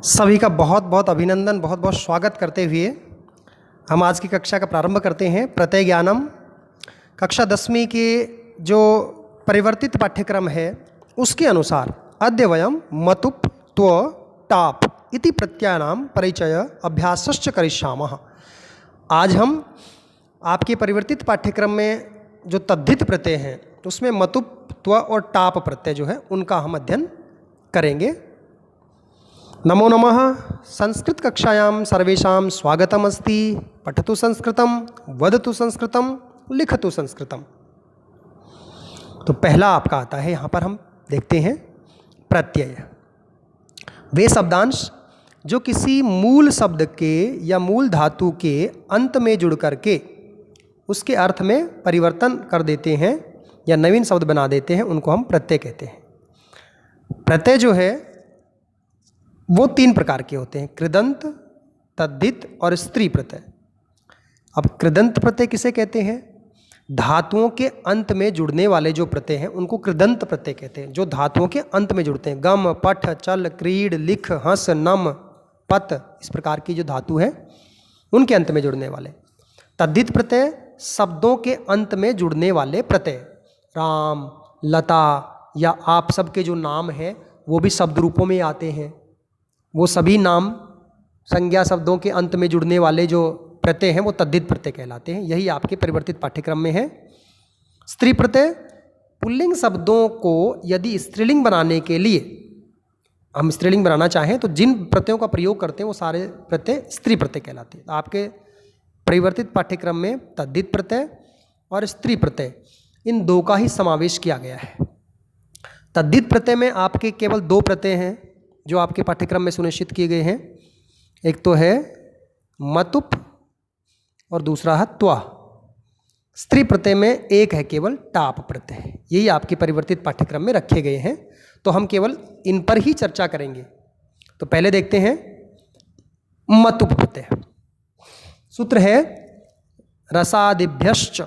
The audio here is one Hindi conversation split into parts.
सभी का बहुत बहुत अभिनंदन, बहुत बहुत स्वागत करते हुए हम आज की कक्षा का प्रारंभ करते हैं। प्रत्यय ज्ञानम कक्षा 10वीं के जो परिवर्तित पाठ्यक्रम है उसके अनुसार अद्य वयम मतुप त्व टाप इति प्रत्ययानां परिचय अभ्यासश्च करिष्यामः। आज हम आपके परिवर्तित पाठ्यक्रम में जो तद्धित प्रत्यय हैं उसमें मतुप त्व और टाप प्रत्यय जो है उनका हम अध्ययन करेंगे। नमो नमः। संस्कृत कक्षायां सर्वेषां स्वागतम् अस्ति। पठतु संस्कृतं, वदतु संस्कृतं, लिखतु संस्कृतं। तो पहला आपका आता है, यहाँ पर हम देखते हैं प्रत्यय। वे शब्दांश जो किसी मूल शब्द के या मूल धातु के अंत में जुड़ करके उसके अर्थ में परिवर्तन कर देते हैं या नवीन शब्द बना देते हैं, उनको हम प्रत्यय कहते हैं। प्रत्यय जो है वो 3 प्रकार के होते हैं, कृदंत, तद्धित और स्त्री प्रत्यय। अब कृदंत प्रत्यय किसे कहते हैं? धातुओं के अंत में जुड़ने वाले जो प्रत्यय हैं उनको कृदंत प्रत्यय कहते हैं, जो धातुओं के अंत में जुड़ते हैं। गम, पठ, चल, क्रीड, लिख, हंस, नम, पत, इस प्रकार की जो धातु है उनके अंत में जुड़ने वाले। तद्धित प्रत्यय शब्दों के अंत में जुड़ने वाले प्रत्यय, राम, लता या आप सबके जो नाम है वो भी शब्द रूपों में आते हैं। वो सभी नाम संज्ञा शब्दों के अंत में जुड़ने वाले जो प्रत्यय हैं वो तद्धित प्रत्यय कहलाते हैं। यही आपके परिवर्तित पाठ्यक्रम में है। स्त्री प्रत्यय पुल्लिंग शब्दों को यदि स्त्रीलिंग बनाने के लिए हम स्त्रीलिंग बनाना चाहें तो जिन प्रत्ययों का प्रयोग करते हैं वो सारे प्रत्यय स्त्री प्रत्यय कहलाते हैं। आपके परिवर्तित पाठ्यक्रम में तद्धित प्रत्यय और स्त्री प्रत्यय इन 2 का ही समावेश किया गया है। तद्धित प्रत्यय में आपके केवल 2 प्रत्यय हैं जो आपके पाठ्यक्रम में सुनिश्चित किए गए हैं। एक तो है मतुप और दूसरा है त्वा। स्त्री प्रत्यय में एक है केवल टाप प्रत्यय। यही आपके परिवर्तित पाठ्यक्रम में रखे गए हैं, तो हम केवल इन पर ही चर्चा करेंगे। तो पहले देखते हैं मतुप प्रत्यय। सूत्र है रसादिभ्यश्च,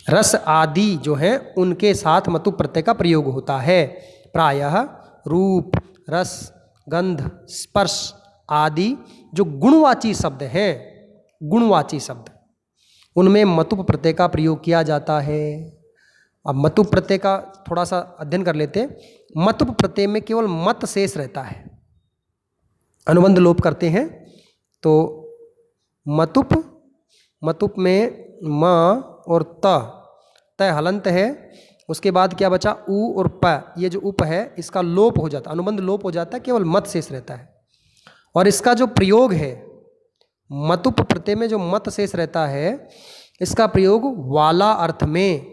रस आदि जो है उनके साथ मतुप प्रत्यय का प्रयोग होता है। प्रायः रूप, रस, गंध, स्पर्श आदि जो गुणवाची शब्द हैं, गुणवाची शब्द, उनमें मतुप प्रत्यय का प्रयोग किया जाता है। अब मतुप प्रत्यय का थोड़ा सा अध्ययन कर लेते हैं। मतुप प्रत्यय में केवल मत शेष रहता है, अनुबंध लोप करते हैं। तो मतुप, मतुप में म और त हलंत है। उसके बाद क्या बचा? उ और प, ये जो उप है इसका लोप हो जाता है, अनुबंध लोप हो जाता है, केवल मत शेष रहता है। और इसका जो प्रयोग है मतुप प्रत्यय में, जो मत शेष रहता है, इसका प्रयोग वाला अर्थ में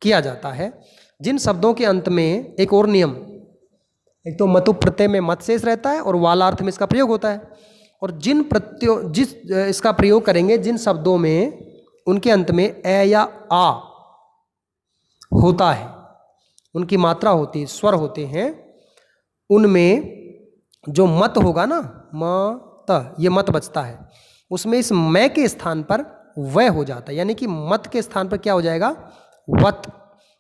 किया जाता है। जिन शब्दों के अंत में एक और नियम, एक तो मतुप प्रत्यय में मत शेष रहता है और वाला अर्थ में इसका प्रयोग होता है। और जिन प्रत्ययों जिस इसका प्रयोग करेंगे जिन शब्दों में उनके अंत में ए या आ होता है, उनकी मात्रा होती है, स्वर होते हैं, उनमें जो मत होगा ना, म त, ये मत बचता है, उसमें इस मैं के स्थान पर वह हो जाता है। यानी कि मत के स्थान पर क्या हो जाएगा? वत।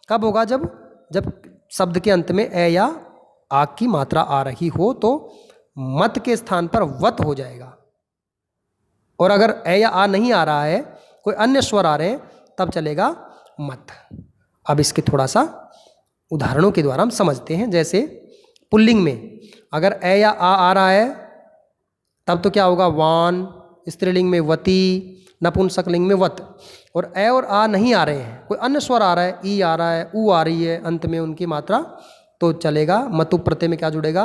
कब होगा? जब शब्द के अंत में ए या आ की मात्रा आ रही हो तो मत के स्थान पर वत हो जाएगा। और अगर ए या आ नहीं आ रहा है, कोई अन्य स्वर आ रहे हैं, तब चलेगा मत। अब इसके थोड़ा सा उदाहरणों के द्वारा हम समझते हैं। जैसे पुल्लिंग में अगर ए या आ रहा है तब तो क्या होगा? वान। स्त्रीलिंग में वती, नपुंसकलिंग में वत। और ए और आ नहीं आ रहे हैं, कोई अन्य स्वर आ रहा है, ई आ रहा है, ऊ आ रही है अंत में उनकी मात्रा, तो चलेगा मतुप प्रत्यय में क्या जुड़ेगा?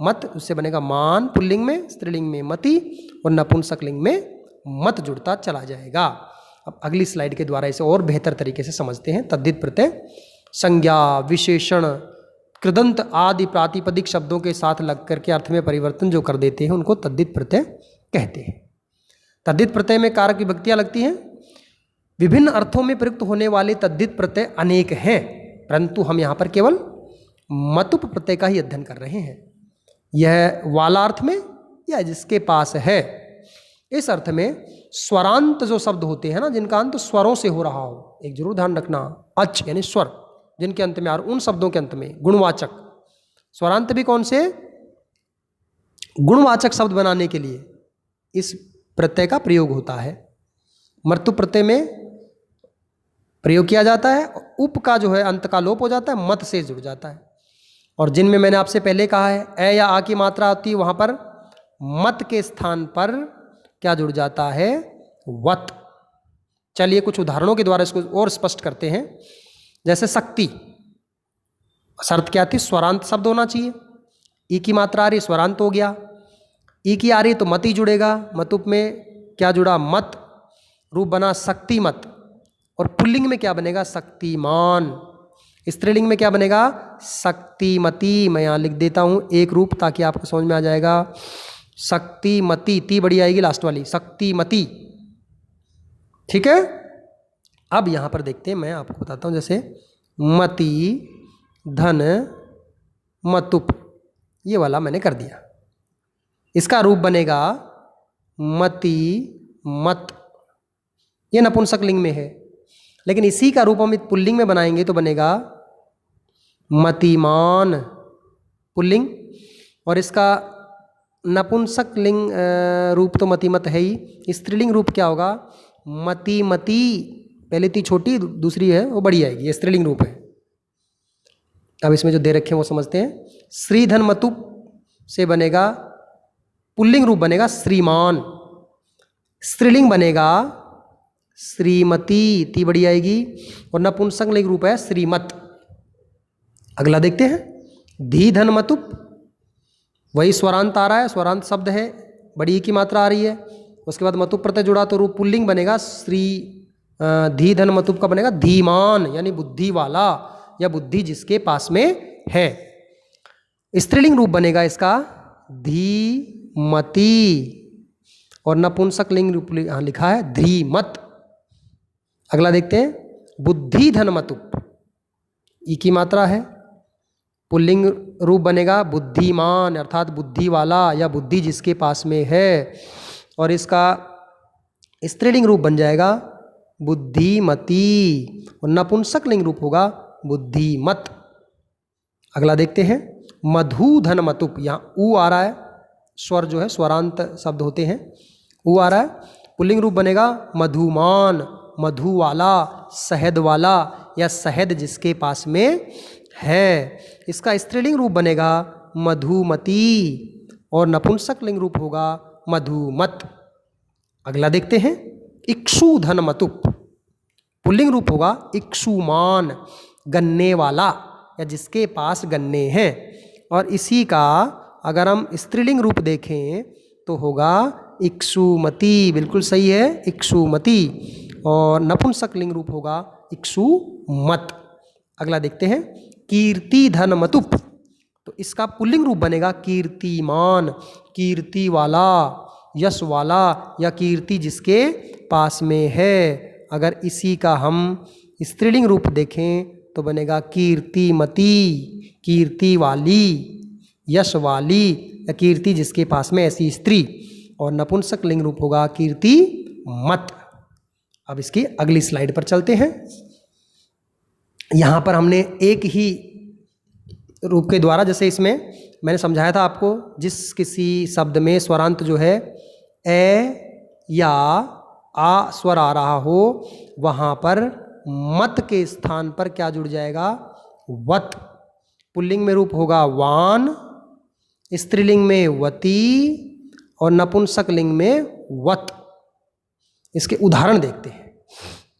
मत। उससे बनेगा मान पुल्लिंग में, स्त्रीलिंग में मति और नपुंसकलिंग में मत जुड़ता चला जाएगा। अब अगली स्लाइड के द्वारा इसे और बेहतर तरीके से समझते हैं। तद्धित प्रत्यय संज्ञा, विशेषण, कृदंत आदि प्रातिपदिक शब्दों के साथ लग करके अर्थ में परिवर्तन जो कर देते हैं उनको तद्धित प्रत्यय कहते हैं। तद्धित प्रत्यय में कारक विभक्तियां लगती हैं। विभिन्न अर्थों में प्रयुक्त होने वाले तद्धित प्रत्यय अनेक हैं, परंतु हम यहाँ पर केवल मतुप प्रत्यय का ही अध्ययन कर रहे हैं। यह वालार्थ में या जिसके पास है, इस अर्थ में स्वरांत जो शब्द होते हैं ना, जिनका अंत स्वरों से हो रहा हो, एक जरूर ध्यान रखना, अच यानी स्वर जिनके अंत में, और उन शब्दों के अंत में गुणवाचक स्वरांत भी कौन से? गुणवाचक शब्द बनाने के लिए इस प्रत्यय का प्रयोग होता है। मर्तु प्रत्यय में प्रयोग किया जाता है। उप का जो है अंत का लोप हो जाता है, मत से जुड़ जाता है। और जिनमें मैंने आपसे पहले कहा है ए या आ की मात्रा आती है, वहाँ पर मत के स्थान पर क्या जुड़ जाता है? वत। चलिए कुछ उदाहरणों के द्वारा इसको और स्पष्ट करते हैं। जैसे शक्ति, शर्त क्या थी? स्वरांत शब्द होना चाहिए। ई की मात्रा आ रही, स्वरांत हो गया। ई की आ रही तो मत ही जुड़ेगा। मतुप में क्या जुड़ा? मत। रूप बना शक्तिमत। और पुल्लिंग में क्या बनेगा? शक्तिमान। स्त्रीलिंग में क्या बनेगा? शक्तिमती। मैं यहाँ लिख देता हूँ एक रूप ताकि आपको समझ में आ जाएगा। शक्तिमती, ती बड़ी आएगी लास्ट वाली, शक्तिमती। ठीक है। अब यहाँ पर देखते हैं, मैं आपको बताता हूँ। जैसे मति, धन, मतुप, ये वाला मैंने कर दिया। इसका रूप बनेगा मति मत। ये नपुंसक लिंग में है, लेकिन इसी का रूप हम पुल्लिंग में बनाएंगे तो बनेगा मतिमान, पुल्लिंग। और इसका नपुंसक लिंग रूप तो मतिमत है ही। स्त्रीलिंग रूप क्या होगा? मतिमती। पहले ती छोटी, दूसरी है वो बड़ी आएगी। ये स्त्रीलिंग रूप है। अब इसमें जो दे रखे हैं वो समझते हैं। श्रीधन मतुप से बनेगा, पुल्लिंग रूप बनेगा श्रीमान। स्त्रीलिंग बनेगा श्रीमती, ती बड़ी आएगी। और नपुंसक लिंग रूप है श्रीमत। अगला देखते हैं। धी धन मतुप, वही स्वरांत आ रहा है, स्वरांत शब्द है, बड़ी की मात्रा आ रही है। उसके बाद मतुप प्रत्यय जुड़ा तो रूप पुल्लिंग बनेगा श्री। धी धन मतुप का बनेगा धीमान, यानी बुद्धि वाला या बुद्धि जिसके पास में है। स्त्रीलिंग रूप बनेगा इसका धीमती। और नपुंसक लिंग रूप लिखा है धीमत। अगला देखते हैं। बुद्धि धन मतुप, ई की मात्रा है, पुल्लिंग रूप बनेगा बुद्धिमान, अर्थात बुद्धि वाला या बुद्धि जिसके पास में है। और इसका स्त्रीलिंग रूप बन जाएगा बुद्धिमती। और नपुंसक लिंग रूप होगा बुद्धिमत। अगला देखते हैं। मधुधन मतुप, यहाँ ऊ आ रहा है, स्वर जो है स्वरांत शब्द होते हैं, ऊ आ रहा है। पुल्लिंग रूप बनेगा मधुमान, मधु वाला, शहद वाला या शहद जिसके पास में है। इसका स्त्रीलिंग रूप बनेगा मधुमती और नपुंसक लिंग रूप होगा मधुमत। अगला देखते हैं। इक्षुधन मतुप, पुल्लिंग रूप होगा इक्षुमान, गन्ने वाला या जिसके पास गन्ने हैं। और इसी का अगर हम स्त्रीलिंग रूप देखें तो होगा इक्षुमती। बिल्कुल सही है, इक्षुमती। और नपुंसक लिंग रूप होगा इक्षुमत। अगला देखते हैं। कीर्ति धन मतुप, तो इसका पुल्लिंग रूप बनेगा कीर्तिमान, कीर्ति वाला, यश वाला या कीर्ति जिसके पास में है। अगर इसी का हम स्त्रीलिंग रूप देखें तो बनेगा कीर्तिमती, कीर्ति वाली, यश वाली या कीर्ति जिसके पास में ऐसी स्त्री। और नपुंसक लिंग रूप होगा कीर्तिमत। अब इसकी अगली स्लाइड पर चलते हैं। यहाँ पर हमने एक ही रूप के द्वारा, जैसे इसमें मैंने समझाया था आपको, जिस किसी शब्द में स्वरांत जो है ए या आ स्वर आ रहा हो, वहाँ पर मत के स्थान पर क्या जुड़ जाएगा? वत। पुल्लिंग में रूप होगा वान, स्त्रीलिंग में वती और नपुंसक लिंग में वत। इसके उदाहरण देखते हैं।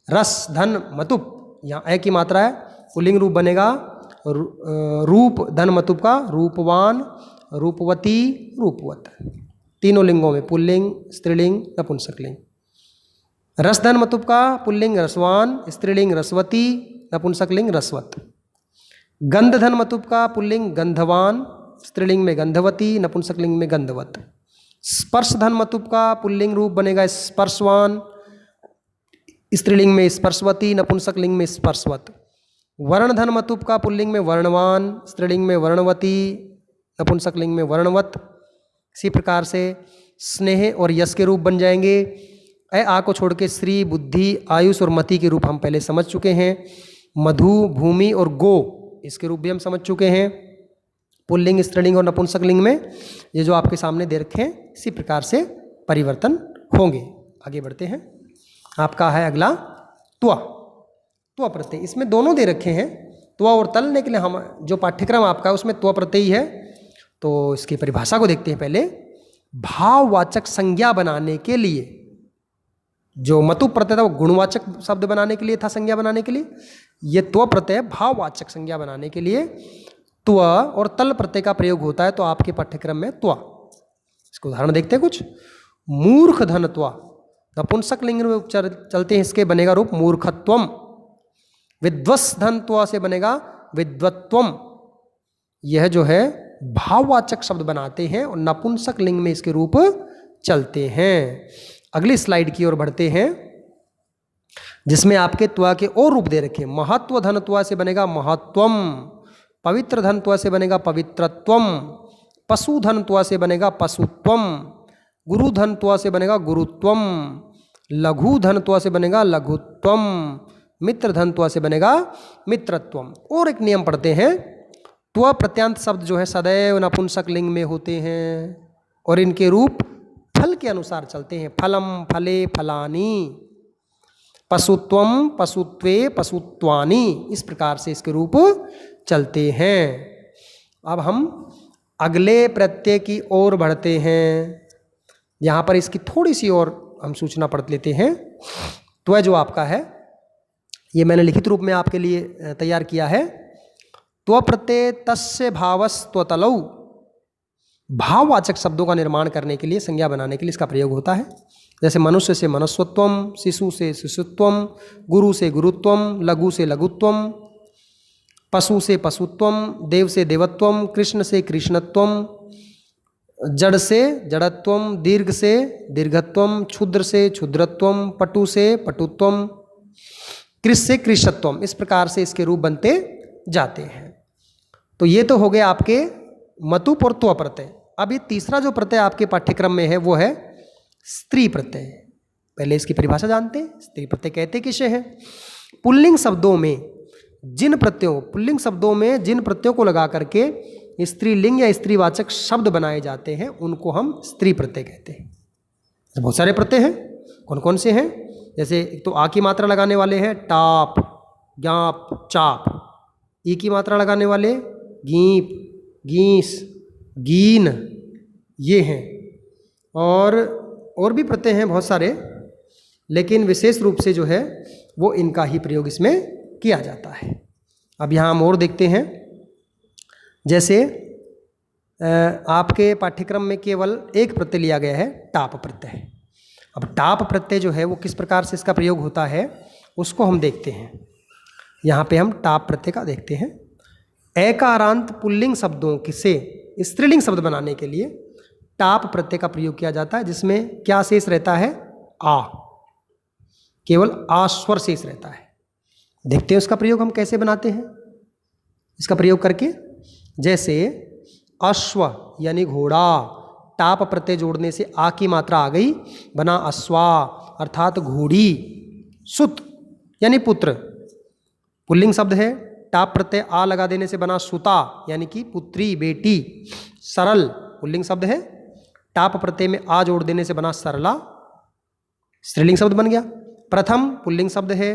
रस धन मतुप, यहाँ ए की मात्रा है, पुल्लिंग रूप बनेगा रूप धन मतुप का रूपवान, रूपवती, रूपवत। तीनों लिंगों में पुल्लिंग, स्त्रीलिंग, नपुंसक लिंग। रस धन मतुप का पुल्लिंग रसवान, स्त्रीलिंग रसवती, नपुंसक लिंग रसवत। गंध धन मतुप का पुल्लिंग गंधवान, स्त्रीलिंग में गंधवती, नपुंसक लिंग में गंधवत। स्पर्श धन मतुप का पुल्लिंग रूप बनेगा स्पर्शवान, स्त्रीलिंग में स्पर्शवती, नपुंसक लिंग में स्पर्शवत। वर्ण धन मतुप का पुल्लिंग में वर्णवान, स्त्रीलिंग में वर्णवती, नपुंसक लिंग में वर्णवत। इसी प्रकार से स्नेह और यश के रूप बन जाएंगे। ए आ को छोड़ के श्री, बुद्धि, आयुष और मति के रूप हम पहले समझ चुके हैं। मधु, भूमि और गो, इसके रूप भी हम समझ चुके हैं। पुल्लिंग, स्त्रीलिंग और नपुंसकलिंग में ये जो आपके सामने दे रखे हैं इसी प्रकार से परिवर्तन होंगे। आगे बढ़ते हैं। आपका है अगला त्वा। त्वा प्रत्यय, इसमें दोनों दे रखे हैं, त्वा और तलने के लिए हम जो पाठ्यक्रम आपका है उसमें त्वा प्रत्यय है। तो इसकी परिभाषा को देखते हैं पहले। भाववाचक संज्ञा बनाने के लिए जो मतु प्रत्यय था वो गुणवाचक शब्द बनाने के लिए था, संज्ञा बनाने के लिए। ये त्व प्रत्यय भाववाचक संज्ञा बनाने के लिए त्व और तल प्रत्यय का प्रयोग होता है। तो आपके पाठ्यक्रम में त्व, इसको उदाहरण देखते हैं कुछ। मूर्ख धन त्वा, नपुंसक लिंग में चलते हैं, इसके बनेगा रूप मूर्खत्वम। विद्वस धन त्वा से बनेगा विद्वत्वम। यह जो है भाववाचक शब्द बनाते हैं और नपुंसक लिंग में इसके रूप चलते हैं। अगली स्लाइड की ओर बढ़ते हैं जिसमें आपके त्वा के और रूप दे रखे। महत्व धन त्वा से बनेगा महत्वम। पवित्र धन त्वा से बनेगा पवित्रत्वम। पशु धन त्वा से बनेगा पशुत्वम। गुरु धन त्वा से बनेगा गुरुत्वम। लघु धन त्वा से बनेगा लघुत्वम। मित्र धन त्वा से बनेगा मित्रत्वम। और एक नियम पढ़ते हैं। त्व प्रत्यांत शब्द जो है सदैव नपुंसक लिंग में होते हैं और इनके रूप फल के अनुसार चलते हैं। फलम, फले, फलानी। पशुत्वम, पशुत्वे, पशुत्वानि। इस प्रकार से इसके रूप चलते हैं। अब हम अगले प्रत्यय की ओर बढ़ते हैं। यहाँ पर इसकी थोड़ी सी और हम सूचना पढ़ लेते हैं। त्व जो आपका है ये मैंने लिखित रूप में आपके लिए तैयार किया है। त्व प्रत्यय तस्य भावस्त्वतलौ, भाववाचक शब्दों का निर्माण करने के लिए, संज्ञा बनाने के लिए इसका प्रयोग होता है। जैसे मनुष्य से मनुष्यत्वम, शिशु से शिशुत्वम, गुरु से गुरुत्वम, लघु से लघुत्वम, पशु से पशुत्वम, देव से देवत्वम, कृष्ण से कृष्णत्वम, जड़ से जड़त्वम, दीर्घ से दीर्घत्वम, क्षुद्र से क्षुद्रत्वम, पटु से पटुत्वम, कृष से कृषत्वम। इस प्रकार से इसके रूप बनते जाते हैं। तो ये तो हो गए आपके मतुप और त्व प्रत्यय। अब ये तीसरा जो प्रत्यय आपके पाठ्यक्रम में है वो है स्त्री प्रत्यय। पहले इसकी परिभाषा जानते हैं। स्त्री प्रत्यय कहते किसे हैं? पुल्लिंग शब्दों में जिन प्रत्ययों, पुल्लिंग शब्दों में जिन प्रत्ययों को लगा करके स्त्रीलिंग या स्त्रीवाचक शब्द बनाए जाते हैं उनको हम स्त्री प्रत्यय कहते हैं। बहुत सारे प्रत्यय हैं। कौन कौन से हैं? जैसे एक तो आ की मात्रा लगाने वाले हैं टाप, ज्ञाप, चाप। ई की मात्रा लगाने वाले गीप, गीस, गीन, ये हैं। और भी प्रत्यय हैं बहुत सारे, लेकिन विशेष रूप से जो है वो इनका ही प्रयोग इसमें किया जाता है। अब यहाँ हम और देखते हैं। जैसे आपके पाठ्यक्रम में केवल एक प्रत्यय लिया गया है, टाप प्रत्यय। अब टाप प्रत्यय जो है वो किस प्रकार से इसका प्रयोग होता है उसको हम देखते हैं। यहाँ पे हम टाप प्रत्यय का देखते हैं। एकारांत पुल्लिंग शब्दों से स्त्रीलिंग शब्द बनाने के लिए टाप प्रत्यय का प्रयोग किया जाता है, जिसमें क्या शेष रहता है? आ, केवल आ स्वर शेष रहता है। देखते हैं उसका प्रयोग हम कैसे बनाते हैं। इसका प्रयोग करके, जैसे अश्व यानी घोड़ा, टाप प्रत्यय जोड़ने से आ की मात्रा आ गई, बना अश्वा अर्थात घोड़ी। सुत यानी पुत्र, पुल्लिंग शब्द है। टाप प्रत्यय आ लगा देने से बना सुता यानी कि पुत्री, बेटी। सरल पुल्लिंग शब्द है। टाप प्रत्यय में आ जोड़ देने से बना सरला, स्त्रीलिंग शब्द बन गया। प्रथम पुल्लिंग शब्द है।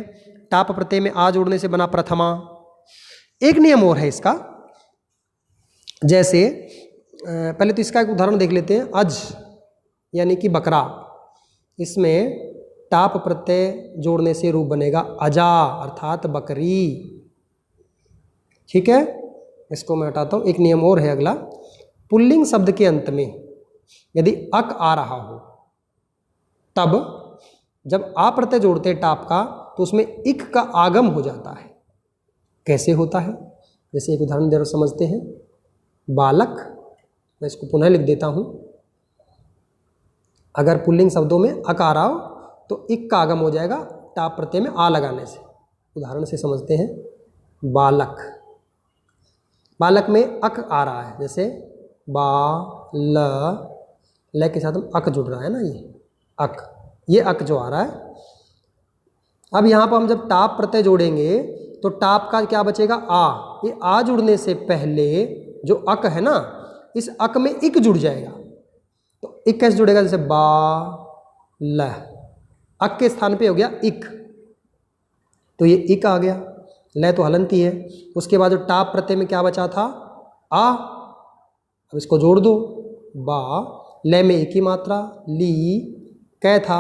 टाप प्रत्यय में आ जोड़ने से बना प्रथमा। एक नियम और है इसका। जैसे पहले तो इसका एक उदाहरण देख लेते हैं। अज यानी कि बकरा, इसमें टाप प्रत्यय जोड़ने से रूप बनेगा अजा अर्थात बकरी। ठीक है, इसको मैं हटाता हूँ। एक नियम और है अगला। पुल्लिंग शब्द के अंत में यदि अक आ रहा हो, तब जब आ प्रत्यय जोड़ते हैं टाप का तो उसमें इक का आगम हो जाता है। कैसे होता है? जैसे एक उदाहरण देकर समझते हैं। बालक, मैं इसको पुनः लिख देता हूँ। अगर पुल्लिंग शब्दों में अक आ रहा हो तो इक का आगम हो जाएगा टाप प्रत्यय में आ लगाने से। उदाहरण से समझते हैं। बालक, बालक में अक आ रहा है, जैसे बा ल के साथ हम अक जुड़ रहा है ना, ये अक, ये अक जो आ रहा है। अब यहाँ पर हम जब टाप प्रत्यय जोड़ेंगे तो टाप का क्या बचेगा? आ। ये आ जुड़ने से पहले जो अक है ना, इस अक में इक जुड़ जाएगा। तो इक कैसे जुड़ेगा? जैसे बा ल, अक के स्थान पे हो गया इक, तो ये इक आ गया। ल तो हलंती है। उसके बाद जो टाप प्रत्यय में क्या बचा था? आ। अब इसको जोड़ दो, बा, ल में एक ही मात्रा, ली, कै था,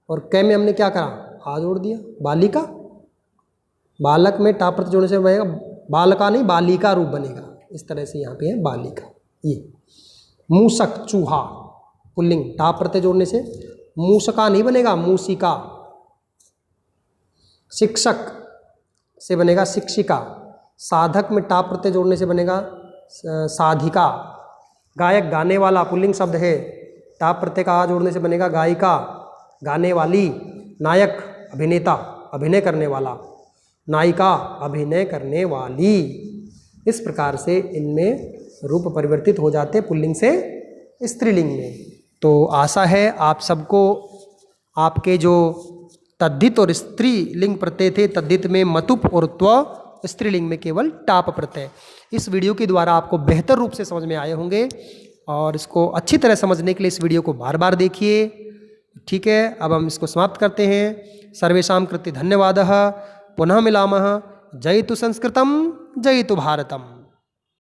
और कै में हमने क्या करा? आ जोड़ दिया, बालिका। बालक में टाप प्रत्यय जोड़ने से बनेगा बालका नहीं, बालिका रूप बनेगा। इस तरह से यहाँ पे है बालिका। ये मूसक, चूहा, पुल्लिंग, टाप प्रत्यय जोड़ने से मूसका नहीं बनेगा, मूसिका। शिक्षक से बनेगा शिक्षिका। साधक में टाप प्रत्यय जोड़ने से बनेगा साधिका। गायक, गाने वाला, पुल्लिंग शब्द है, टाप प्रत्यय का आ जोड़ने से बनेगा गायिका, गाने वाली। नायक, अभिनेता, अभिनय करने वाला। नायिका, अभिनय करने वाली। इस प्रकार से इनमें रूप परिवर्तित हो जाते पुल्लिंग से स्त्रीलिंग में। तो आशा है आप सबको आपके जो तद्धित और स्त्रीलिंग प्रत्यय थे, तद्धित में मतुप और त्व, स्त्रीलिंग में केवल टाप प्रत्यय, इस वीडियो के द्वारा आपको बेहतर रूप से समझ में आए होंगे। और इसको अच्छी तरह समझने के लिए इस वीडियो को बार बार देखिए। ठीक है, अब हम इसको समाप्त करते हैं। सर्वेषां कृते धन्यवादः। पुनः मिलामः। जयतु संस्कृतं, जयतु भारतम्।